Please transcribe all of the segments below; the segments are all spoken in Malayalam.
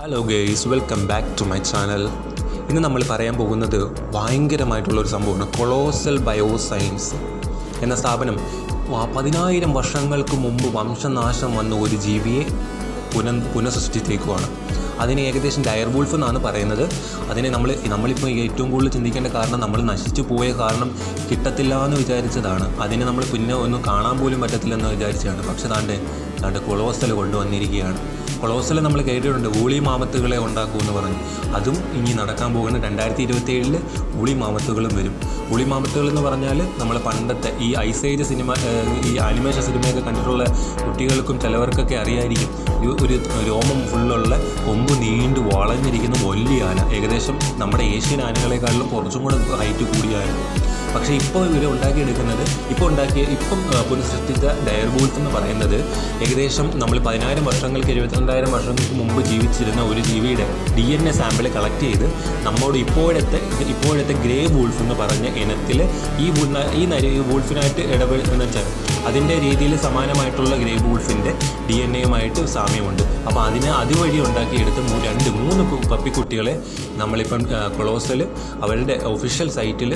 Hello guys, welcome back to my channel. ഇന്ന് നമ്മൾ പറയാൻ പോകുന്നത് ഭയങ്കരമായിട്ടുള്ളൊരു സംഭവമാണ്. കൊളോസൽ ബയോസയൻസ് എന്ന സ്ഥാപനം 10,000 വർഷങ്ങൾക്ക് മുമ്പ് വംശനാശം വന്ന ഒരു ജീവിയെ പുനഃസൃഷ്ടിച്ചേക്കുവാണ്. അതിന് ഏകദേശം ഡയർ വൂൾഫ് എന്നാണ് പറയുന്നത്. അതിനെ നമ്മളിപ്പോൾ ഏറ്റവും കൂടുതൽ ചിന്തിക്കേണ്ട കാരണം നമ്മൾ നശിച്ചു പോയ കാരണം കിട്ടത്തില്ല എന്ന് വിചാരിച്ചതാണ്. അതിനെ നമ്മൾ പിന്നെ ഒന്നും കാണാൻ പോലും പറ്റത്തില്ലെന്ന് വിചാരിച്ചതാണ്. പക്ഷേ താണ്ടെ കൊളോസൽ കൊണ്ടുവന്നിരിക്കുകയാണ്. കൊളോസൽ നമ്മൾ കേട്ടിട്ടുണ്ട്, ഊളി മാമത്തുകളെ ഉണ്ടാക്കുമെന്ന് പറഞ്ഞു. അതും ഇനി നടക്കാൻ പോകുന്ന 2027 ഊളി മാമത്തുകളും വരും. ഊളി മാമത്തുകൾ എന്ന് പറഞ്ഞാൽ നമ്മൾ പണ്ടത്തെ ഈ ഐസ് ഏജ് സിനിമ, ഈ ആനിമേഷൻ സിനിമയൊക്കെ കണ്ടിട്ടുള്ള കുട്ടികൾക്കും ചിലവർക്കൊക്കെ അറിയായിരിക്കും. ഒരു രോമം ഫുള്ളുള്ള കൊമ്പ് നീണ്ടു വളഞ്ഞിരിക്കുന്ന വലിയ ആന, ഏകദേശം നമ്മുടെ ഏഷ്യൻ ആനകളെക്കാളും കുറച്ചും കൂടെ ഹൈറ്റ് കൂടിയ ആന. പക്ഷേ ഇപ്പോൾ ഇവർ ഉണ്ടാക്കിയെടുക്കുന്നത് ഇപ്പം പുനഃസൃഷ്ടിച്ച ഡയർ വൂൾഫ് എന്ന് പറയുന്നത് ഏകദേശം നമ്മൾ 10,000 വർഷങ്ങൾക്ക് 72,000 വർഷങ്ങൾക്ക് മുമ്പ് ജീവിച്ചിരുന്ന ഒരു ജീവിയുടെ DNA സാമ്പിൾ കളക്ട് ചെയ്ത് നമ്മോട് ഇപ്പോഴത്തെ ഗ്രേ വൂൾഫ് എന്ന് പറഞ്ഞ ഇനത്തിൽ ഈ വൂൾഫിനായിട്ട് ഇടപെടുന്ന വെച്ചാൽ അതിൻ്റെ രീതിയിൽ സമാനമായിട്ടുള്ള ഗ്രേ വൂൾഫിൻ്റെ DNAയുമായിട്ട് സാമ്യമുണ്ട്. അപ്പോൾ അതുവഴി ഉണ്ടാക്കിയെടുത്ത് 2-3 പപ്പിക്കുട്ടികളെ നമ്മളിപ്പം കൊളോസൽ അവരുടെ ഒഫീഷ്യൽ സൈറ്റിൽ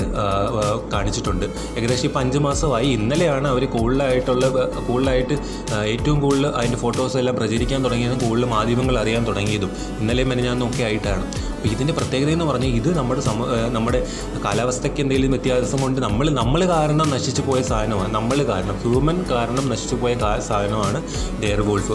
കാണിച്ചിട്ടുണ്ട്. ഏകദേശം ഇപ്പോൾ 5 മാസമായി. ഇന്നലെയാണ് അവർ കൂടുതലായിട്ട് ഏറ്റവും കൂടുതൽ അതിൻ്റെ ഫോട്ടോസ് എല്ലാം പ്രചരിക്കാൻ തുടങ്ങിയതും കൂടുതൽ മാധ്യമങ്ങൾ അറിയാൻ തുടങ്ങിയതും ഇന്നലെയും മെനഞ്ഞാന്നൊക്കെ ആയിട്ടാണ്. അപ്പോൾ ഇതിൻ്റെ പ്രത്യേകത എന്ന് പറഞ്ഞാൽ ഇത് നമ്മുടെ കാലാവസ്ഥയ്ക്ക് എന്തെങ്കിലും വ്യത്യാസം കൊണ്ട് നമ്മൾ കാരണം നശിച്ചു പോയ സാധനമാണ്. ഹ്യൂമൻ കാരണം നശിച്ചു പോയ സാധനമാണ് ഡയർ വൂൾഫ്.